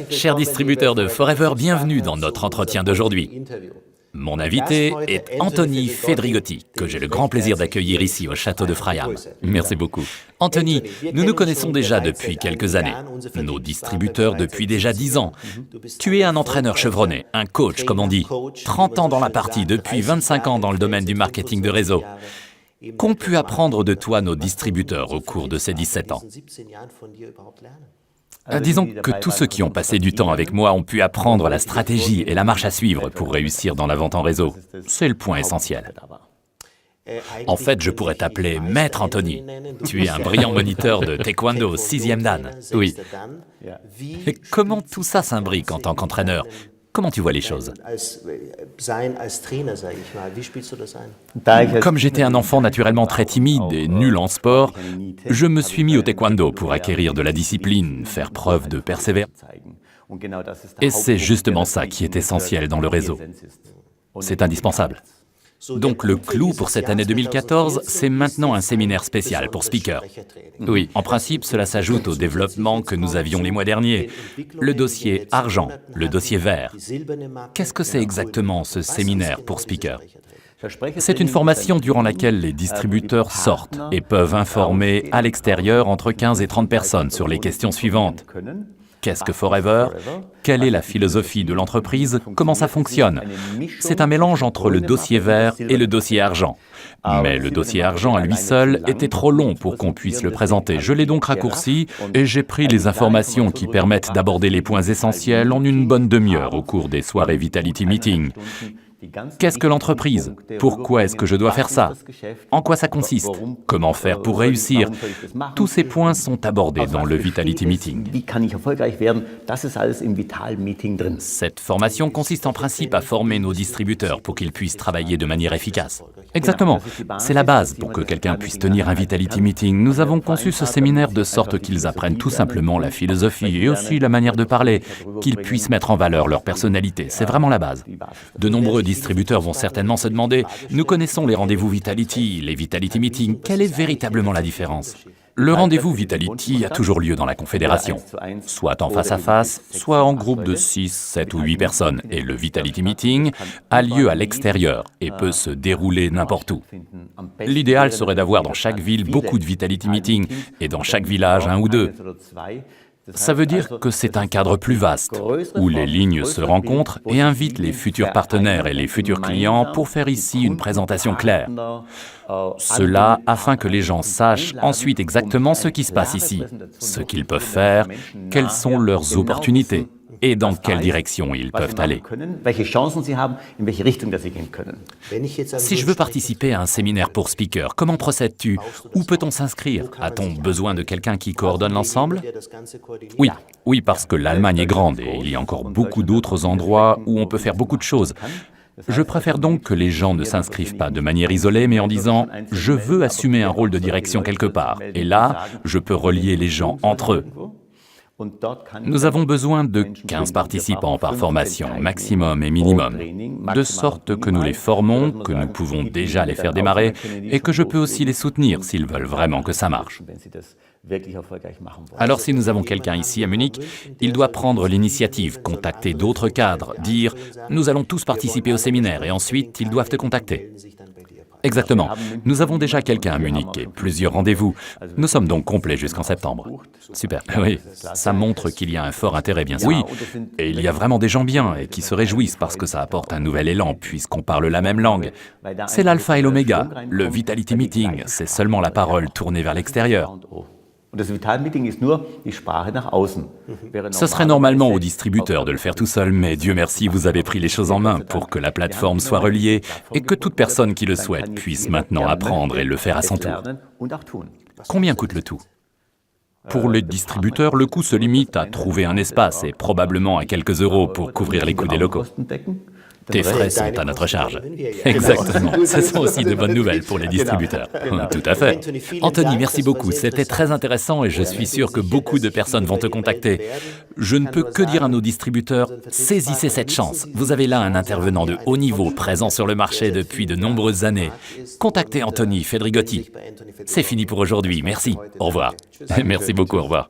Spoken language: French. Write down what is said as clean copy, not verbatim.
Chers distributeurs de Forever, bienvenue dans notre entretien d'aujourd'hui. Mon invité est Anthony Fedrigotti, que j'ai le grand plaisir d'accueillir ici au château de Freyam. Merci beaucoup. Anthony, nous nous connaissons déjà depuis quelques années. Nos distributeurs depuis déjà 10 ans. Tu es un entraîneur chevronné, un coach comme on dit. 30 ans dans la partie, depuis 25 ans dans le domaine du marketing de réseau. Qu'ont pu apprendre de toi nos distributeurs au cours de ces 17 ans ? Disons que tous ceux qui ont passé du temps avec moi ont pu apprendre la stratégie et la marche à suivre pour réussir dans la vente en réseau. C'est le point essentiel. En fait, je pourrais t'appeler Maître Anthony. Tu es un brillant moniteur de taekwondo, 6e dan. Oui. Et comment tout ça s'imbrique en tant qu'entraîneur ? Comment tu vois les choses ? Comme j'étais un enfant naturellement très timide et nul en sport, je me suis mis au taekwondo pour acquérir de la discipline, faire preuve de persévérance. Et c'est justement ça qui est essentiel dans le réseau. C'est indispensable. Donc le clou pour cette année 2014, c'est maintenant un séminaire spécial pour speakers. Oui, en principe, cela s'ajoute au développement que nous avions les mois derniers. Le dossier argent, le dossier vert. Qu'est-ce que c'est exactement ce séminaire pour speakers ? C'est une formation durant laquelle les distributeurs sortent et peuvent informer à l'extérieur entre 15 et 30 personnes sur les questions suivantes. Qu'est-ce que Forever ? Quelle est la philosophie de l'entreprise ? Comment ça fonctionne ? C'est un mélange entre le dossier vert et le dossier argent. Mais le dossier argent à lui seul était trop long pour qu'on puisse le présenter. Je l'ai donc raccourci et j'ai pris les informations qui permettent d'aborder les points essentiels en une bonne demi-heure au cours des soirées Vitality Meeting. Qu'est-ce que l'entreprise ? Pourquoi est-ce que je dois faire ça ? En quoi ça consiste ? Comment faire pour réussir ? Tous ces points sont abordés dans le Vitality Meeting. Cette formation consiste en principe à former nos distributeurs pour qu'ils puissent travailler de manière efficace. Exactement. C'est la base pour que quelqu'un puisse tenir un Vitality Meeting. Nous avons conçu ce séminaire de sorte qu'ils apprennent tout simplement la philosophie et aussi la manière de parler, qu'ils puissent mettre en valeur leur personnalité. C'est vraiment la base. De nombreux distributeurs vont certainement se demander « Nous connaissons les rendez-vous Vitality, les Vitality Meetings, quelle est véritablement la différence ?» Le rendez-vous Vitality a toujours lieu dans la confédération, soit en face à face, soit en groupe de 6, 7 ou 8 personnes. Et le Vitality Meeting a lieu à l'extérieur et peut se dérouler n'importe où. L'idéal serait d'avoir dans chaque ville beaucoup de Vitality Meetings et dans chaque village un ou deux. Ça veut dire que c'est un cadre plus vaste, où les lignes se rencontrent et invitent les futurs partenaires et les futurs clients pour faire ici une présentation claire. Cela afin que les gens sachent ensuite exactement ce qui se passe ici, ce qu'ils peuvent faire, quelles sont leurs opportunités et dans quelle direction ils peuvent aller. Si je veux participer à un séminaire pour speakers, comment procèdes-tu ? Où peut-on s'inscrire ? A-t-on besoin de quelqu'un qui coordonne l'ensemble ? Oui, parce que l'Allemagne est grande et il y a encore beaucoup d'autres endroits où on peut faire beaucoup de choses. Je préfère donc que les gens ne s'inscrivent pas de manière isolée, mais en disant « je veux assumer un rôle de direction quelque part ». Et là, je peux relier les gens entre eux. Nous avons besoin de 15 participants par formation, maximum et minimum, de sorte que nous les formons, que nous pouvons déjà les faire démarrer et que je peux aussi les soutenir s'ils veulent vraiment que ça marche. Alors si nous avons quelqu'un ici à Munich, il doit prendre l'initiative, contacter d'autres cadres, dire « nous allons tous participer au séminaire » et ensuite ils doivent te contacter. Exactement. Nous avons déjà quelqu'un à Munich et plusieurs rendez-vous. Nous sommes donc complets jusqu'en septembre. Super. Oui, ça montre qu'il y a un fort intérêt, bien sûr. Oui, et il y a vraiment des gens bien et qui se réjouissent parce que ça apporte un nouvel élan puisqu'on parle la même langue. C'est l'alpha et l'oméga. Le Vitality Meeting, c'est seulement la parole tournée vers l'extérieur. Ce serait normalement au distributeur de le faire tout seul, mais Dieu merci, vous avez pris les choses en main pour que la plateforme soit reliée et que toute personne qui le souhaite puisse maintenant apprendre et le faire à son tour. Combien coûte le tout ? Pour les distributeurs, le coût se limite à trouver un espace et probablement à quelques euros pour couvrir les coûts des locaux. Tes frais sont à notre charge. Exactement. Ce sont aussi de bonnes nouvelles pour les distributeurs. Tout à fait. Anthony, merci beaucoup. C'était très intéressant et je suis sûr que beaucoup de personnes vont te contacter. Je ne peux que dire à nos distributeurs, saisissez cette chance. Vous avez là un intervenant de haut niveau, présent sur le marché depuis de nombreuses années. Contactez Anthony Fedrigotti. C'est fini pour aujourd'hui. Merci. Au revoir. Merci beaucoup. Au revoir.